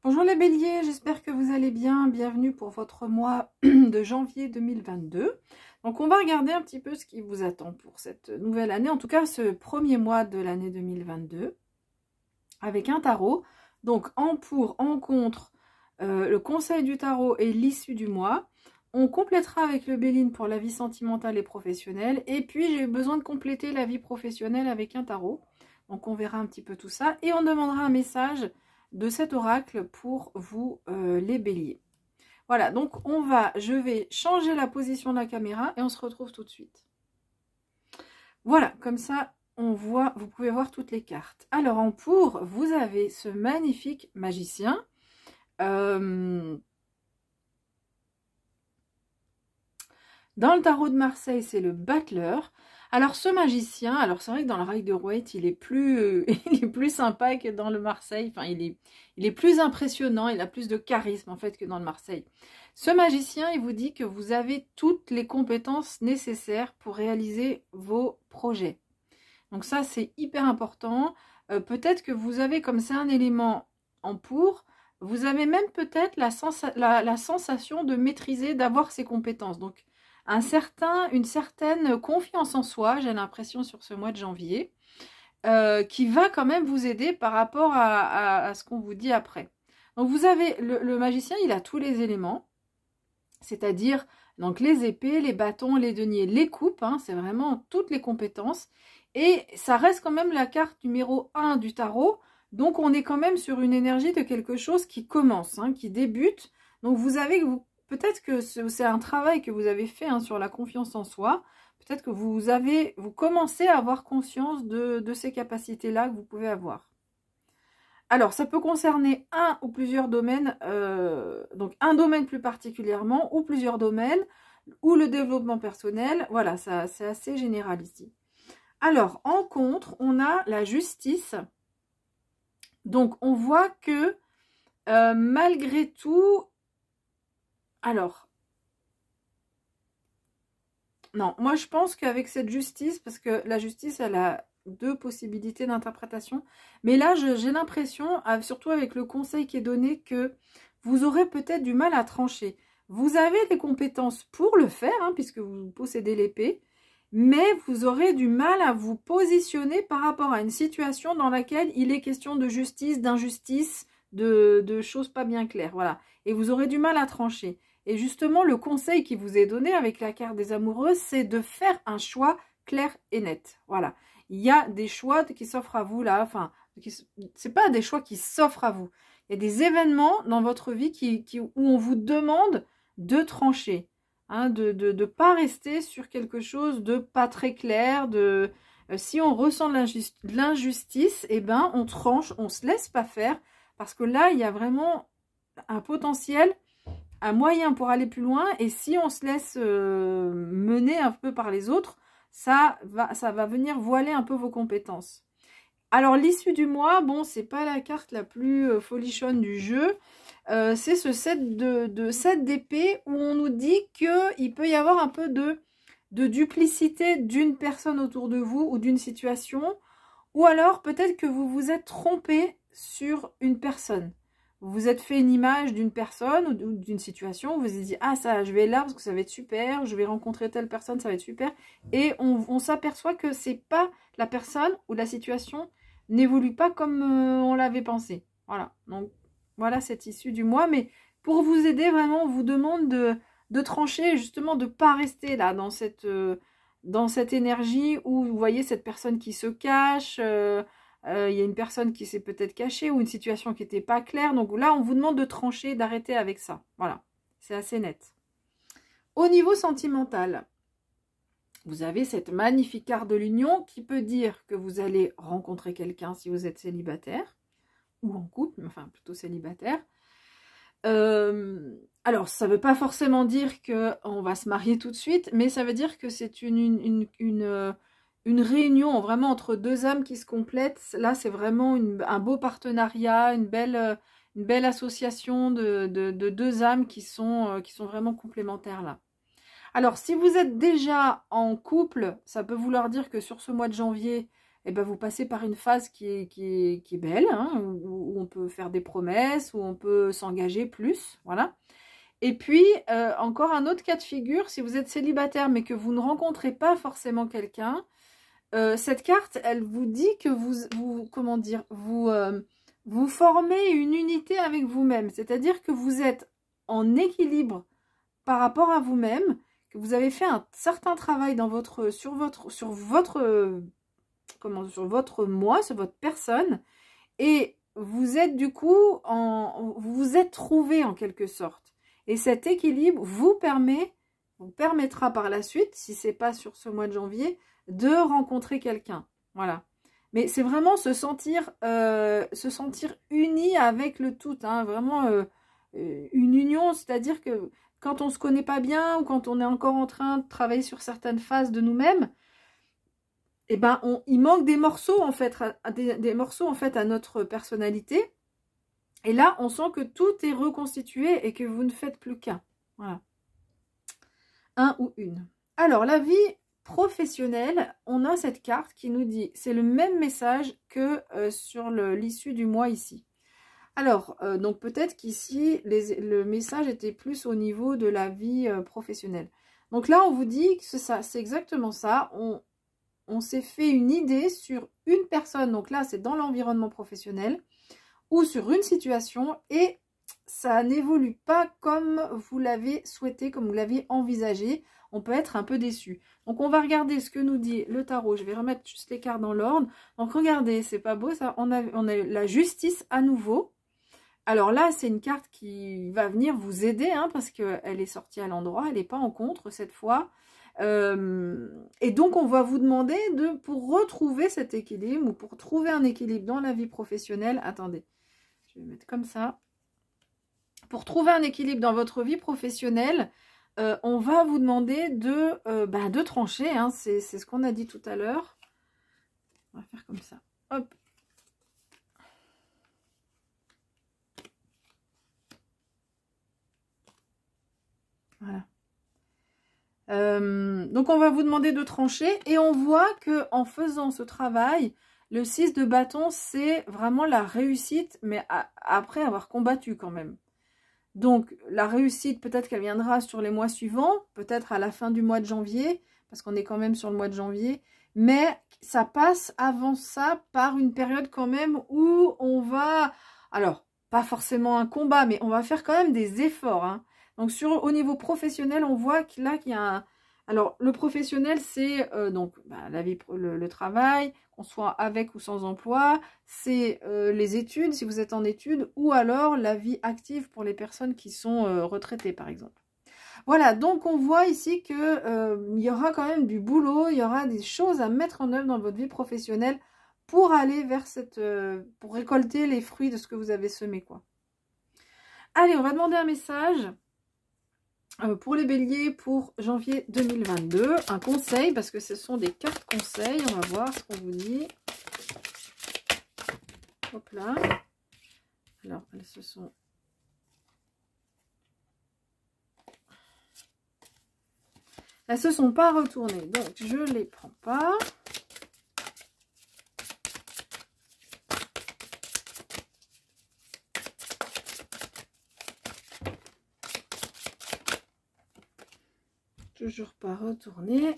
Bonjour les béliers, j'espère que vous allez bien. Bienvenue pour votre mois de janvier 2022. Donc on va regarder un petit peu ce qui vous attend pour cette nouvelle année, en tout cas ce premier mois de l'année 2022, avec un tarot. Donc en pour, en contre, le conseil du tarot et l'issue du mois. On complétera avec le Béline pour la vie sentimentale et professionnelle. Et puis j'ai besoin de compléter la vie professionnelle avec un tarot. Donc on verra un petit peu tout ça. Et on demandera un message de cet oracle pour vous les béliers. Voilà, donc je vais changer la position de la caméra et on se retrouve tout de suite. Voilà, comme ça vous pouvez voir toutes les cartes. Alors en pour, vous avez ce magnifique magicien. Dans le tarot de Marseille, c'est le battleur. Alors ce magicien, alors c'est vrai que dans le Rider-Waite, il est plus sympa que dans le Marseille. Enfin, il est plus impressionnant, il a plus de charisme en fait que dans le Marseille. Ce magicien, il vous dit que vous avez toutes les compétences nécessaires pour réaliser vos projets. Donc ça, c'est hyper important. Peut-être que vous avez comme ça un élément en pour. Vous avez même peut-être la sensation de maîtriser, d'avoir ces compétences. Donc une certaine confiance en soi, j'ai l'impression sur ce mois de janvier, qui va quand même vous aider par rapport à ce qu'on vous dit après. Donc vous avez le magicien, il a tous les éléments, c'est-à-dire donc les épées, les bâtons, les deniers, les coupes, hein, c'est vraiment toutes les compétences. Et ça reste quand même la carte numéro 1 du tarot, donc on est quand même sur une énergie de quelque chose qui commence, hein, qui débute. Donc peut-être que c'est un travail que vous avez fait, hein, sur la confiance en soi. Peut-être que vous commencez à avoir conscience de ces capacités-là que vous pouvez avoir. Alors, ça peut concerner un ou plusieurs domaines, donc un domaine plus particulièrement, ou plusieurs domaines, ou le développement personnel. Voilà, c'est assez général ici. Alors, en contre, on a la justice. Donc, on voit que malgré tout... Alors, non, moi je pense qu'avec cette justice, parce que la justice, elle a deux possibilités d'interprétation, mais là j'ai l'impression, surtout avec le conseil qui est donné, que vous aurez peut-être du mal à trancher. Vous avez des compétences pour le faire, hein, puisque vous possédez l'épée, mais vous aurez du mal à vous positionner par rapport à une situation dans laquelle il est question de justice, d'injustice, de choses pas bien claires, voilà. Et vous aurez du mal à trancher. Et justement, le conseil qui vous est donné avec la carte des amoureux, c'est de faire un choix clair et net. Voilà. Il y a des choix qui s'offrent à vous là. Enfin, c'est pas des choix qui s'offrent à vous. Il y a des événements dans votre vie où on vous demande de trancher. Hein, de pas rester sur quelque chose de pas très clair. Si on ressent de l'injustice, eh ben, on tranche, on se laisse pas faire. Parce que là, il y a vraiment un potentiel, un moyen pour aller plus loin, et si on se laisse mener un peu par les autres, ça va venir voiler un peu vos compétences. Alors l'issue du mois, bon, c'est pas la carte la plus folichonne du jeu, c'est ce 7 d'épée où on nous dit qu'il peut y avoir un peu de duplicité d'une personne autour de vous ou d'une situation, ou alors peut-être que vous vous êtes trompé sur une personne. Vous vous êtes fait une image d'une personne ou d'une situation, vous vous êtes dit, ah ça, je vais là parce que ça va être super, je vais rencontrer telle personne, ça va être super. Et on s'aperçoit que c'est pas la personne ou la situation n'évolue pas comme on l'avait pensé. Voilà, donc voilà cette issue du mois. Mais pour vous aider vraiment, on vous demande de trancher, justement de ne pas rester là dans cette énergie où vous voyez cette personne qui se cache, il y a une personne qui s'est peut-être cachée ou une situation qui n'était pas claire. Donc là, on vous demande de trancher, d'arrêter avec ça. Voilà, c'est assez net. Au niveau sentimental, vous avez cette magnifique carte de l'union qui peut dire que vous allez rencontrer quelqu'un si vous êtes célibataire ou en couple, mais enfin plutôt célibataire. Alors, ça ne veut pas forcément dire qu'on va se marier tout de suite, mais ça veut dire que c'est une réunion vraiment entre deux âmes qui se complètent. Là, c'est vraiment un beau partenariat, une belle association de deux âmes qui sont vraiment complémentaires là. Alors, si vous êtes déjà en couple, ça peut vouloir dire que sur ce mois de janvier, eh ben, vous passez par une phase qui est belle, hein, où on peut faire des promesses, où on peut s'engager plus, voilà. Et puis, encore un autre cas de figure, si vous êtes célibataire mais que vous ne rencontrez pas forcément quelqu'un, cette carte, elle vous dit que comment dire, vous formez une unité avec vous-même. C'est-à-dire que vous êtes en équilibre par rapport à vous-même, que vous avez fait un certain travail dans sur votre moi, sur votre personne, et vous êtes du coup, vous vous êtes trouvé en quelque sorte. Et cet équilibre vous permettra par la suite, si c'est pas sur ce mois de janvier, de rencontrer quelqu'un. Voilà. Mais c'est vraiment se sentir uni avec le tout, hein, vraiment une union, c'est-à-dire que quand on se connaît pas bien ou quand on est encore en train de travailler sur certaines phases de nous-mêmes, eh ben, il manque des morceaux en fait, des morceaux en fait à notre personnalité. Et là, on sent que tout est reconstitué et que vous ne faites plus qu'un. Voilà. Un ou une. Alors, la vie professionnelle, on a cette carte qui nous dit, c'est le même message que sur l'issue du mois ici. Alors, donc peut-être qu'ici, le message était plus au niveau de la vie professionnelle. Donc là, on vous dit que c'est exactement ça. On s'est fait une idée sur une personne, donc là, c'est dans l'environnement professionnel, ou sur une situation, et ça n'évolue pas comme vous l'avez souhaité, comme vous l'avez envisagé. On peut être un peu déçu. Donc, on va regarder ce que nous dit le tarot. Je vais remettre juste les cartes dans l'ordre. Donc, regardez, c'est pas beau ça. On a la justice à nouveau. Alors là, c'est une carte qui va venir vous aider, hein, parce qu'elle est sortie à l'endroit. Elle n'est pas en contre cette fois. Et donc, on va vous demander pour retrouver cet équilibre ou pour trouver un équilibre dans la vie professionnelle. Attendez, je vais mettre comme ça. Pour trouver un équilibre dans votre vie professionnelle, on va vous demander de trancher. Hein, c'est ce qu'on a dit tout à l'heure. On va faire comme ça. Hop. Voilà. Donc, on va vous demander de trancher. Et on voit qu'en faisant ce travail, le 6 de bâton, c'est vraiment la réussite, mais après avoir combattu quand même. Donc, la réussite, peut-être qu'elle viendra sur les mois suivants, peut-être à la fin du mois de janvier, parce qu'on est quand même sur le mois de janvier. Mais ça passe avant ça par une période quand même où on va... Alors, pas forcément un combat, mais on va faire quand même des efforts, hein. Donc, au niveau professionnel, on voit qu'il y a un... Alors, le professionnel, c'est la vie, le travail, qu'on soit avec ou sans emploi, c'est les études, si vous êtes en études, ou alors la vie active pour les personnes qui sont retraitées, par exemple. Voilà, donc on voit ici que y aura quand même du boulot, il y aura des choses à mettre en œuvre dans votre vie professionnelle pour aller vers pour récolter les fruits de ce que vous avez semé, quoi. Allez, on va demander un message pour les béliers pour janvier 2022. Un conseil, parce que ce sont des cartes conseils. On va voir ce qu'on vous dit. Hop là. Alors, elles se sont... Elles se sont pas retournées, donc je les prends pas. Toujours pas retourné.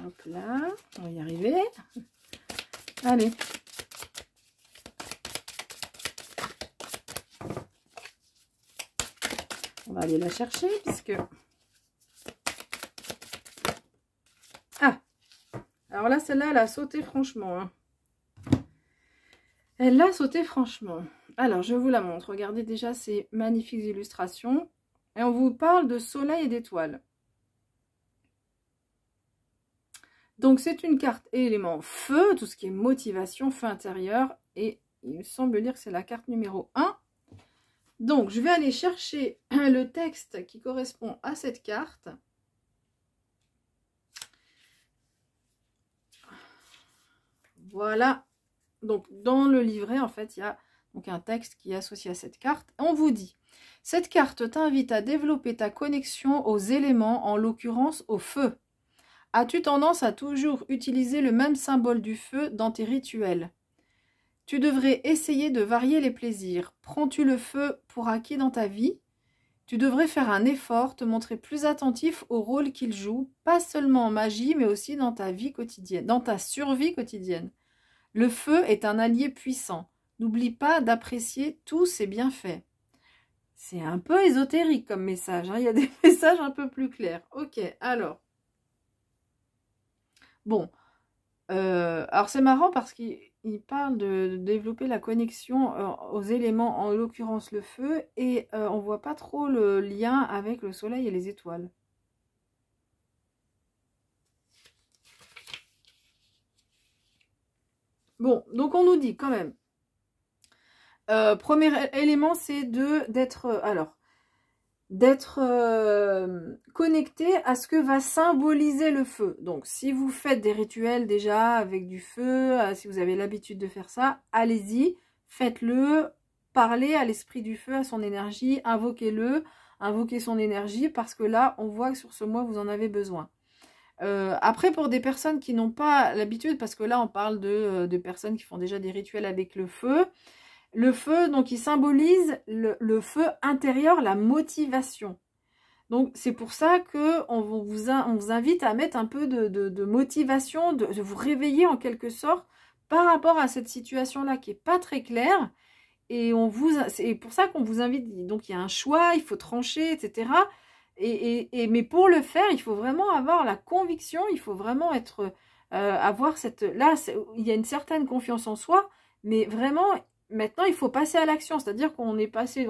Hop là, on va y arriver. Allez. On va aller la chercher puisque... Ah! Alors là, celle-là, elle a sauté franchement, hein. Elle l'a sauté franchement. Alors, je vous la montre. Regardez déjà ces magnifiques illustrations. Et on vous parle de soleil et d'étoiles. Donc, c'est une carte élément feu, tout ce qui est motivation, feu intérieur. Et il me semble dire que c'est la carte numéro 1. Donc, je vais aller chercher le texte qui correspond à cette carte. Voilà. Donc, dans le livret, en fait, il y a donc un texte qui est associé à cette carte. On vous dit, cette carte t'invite à développer ta connexion aux éléments, en l'occurrence au feu, As-tu tendance à toujours utiliser le même symbole du feu dans tes rituels? Tu devrais essayer de varier les plaisirs. Prends-tu le feu pour acquis dans ta vie? Tu devrais faire un effort, te montrer plus attentif au rôle qu'il joue, pas seulement en magie, mais aussi dans ta vie quotidienne, dans ta survie quotidienne. Le feu est un allié puissant. N'oublie pas d'apprécier tous ses bienfaits. C'est un peu ésotérique comme message, hein. Il y a des messages un peu plus clairs. Ok, alors. Bon, alors c'est marrant parce qu'il parle de développer la connexion aux éléments, en l'occurrence le feu, et on voit pas trop le lien avec le soleil et les étoiles. Bon, donc on nous dit quand même, premier élément, c'est d'être connecté à ce que va symboliser le feu. Donc, si vous faites des rituels déjà avec du feu, si vous avez l'habitude de faire ça, allez-y, faites-le, parlez à l'esprit du feu, à son énergie, invoquez-le, invoquez son énergie, parce que là, on voit que sur ce mois, vous en avez besoin. Après, pour des personnes qui n'ont pas l'habitude, parce que là, on parle de personnes qui font déjà des rituels avec le feu, donc, il symbolise le feu intérieur, la motivation. Donc, c'est pour ça qu'on vous invite à mettre un peu de motivation, de vous réveiller en quelque sorte par rapport à cette situation-là qui n'est pas très claire. Et c'est pour ça qu'on vous invite. Donc, il y a un choix, il faut trancher, etc. Mais pour le faire, il faut vraiment avoir la conviction, il faut vraiment avoir cette... Là, il y a une certaine confiance en soi, mais vraiment... Maintenant, il faut passer à l'action, c'est-à-dire on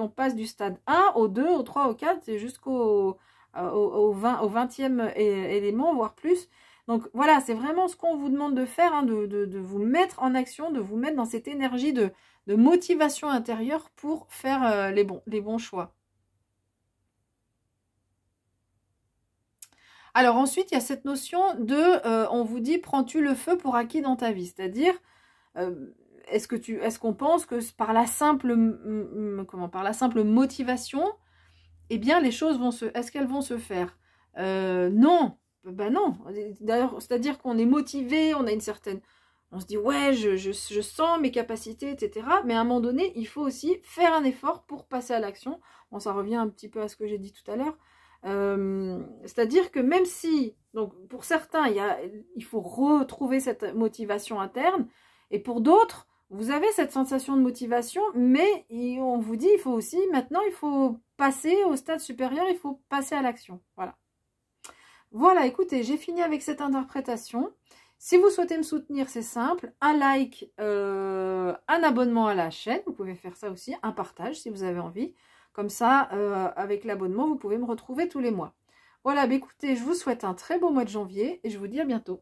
passe du stade 1 au 2, au 3, au 4, jusqu'au 20e élément, voire plus. Donc voilà, c'est vraiment ce qu'on vous demande de faire, hein, de vous mettre en action, de vous mettre dans cette énergie de motivation intérieure pour faire les bons choix. Alors ensuite, il y a cette notion on vous dit, prends-tu le feu pour acquis dans ta vie? C'est-à-dire... est-ce qu'on pense que par la simple motivation, eh bien les choses est-ce qu'elles vont se faire? Non, ben non. D'ailleurs, c'est-à-dire qu'on est motivé, on a une certaine, on se dit ouais, je sens mes capacités, etc. Mais à un moment donné, il faut aussi faire un effort pour passer à l'action. Bon, ça revient un petit peu à ce que j'ai dit tout à l'heure. C'est-à-dire que même si, donc pour certains, il faut retrouver cette motivation interne, et pour d'autres, vous avez cette sensation de motivation, mais on vous dit, il faut aussi, maintenant, il faut passer au stade supérieur, il faut passer à l'action. Voilà. Voilà, écoutez, j'ai fini avec cette interprétation. Si vous souhaitez me soutenir, c'est simple. Un like, un abonnement à la chaîne. Vous pouvez faire ça aussi. Un partage si vous avez envie. Comme ça, avec l'abonnement, vous pouvez me retrouver tous les mois. Voilà, bah écoutez, je vous souhaite un très beau mois de janvier et je vous dis à bientôt.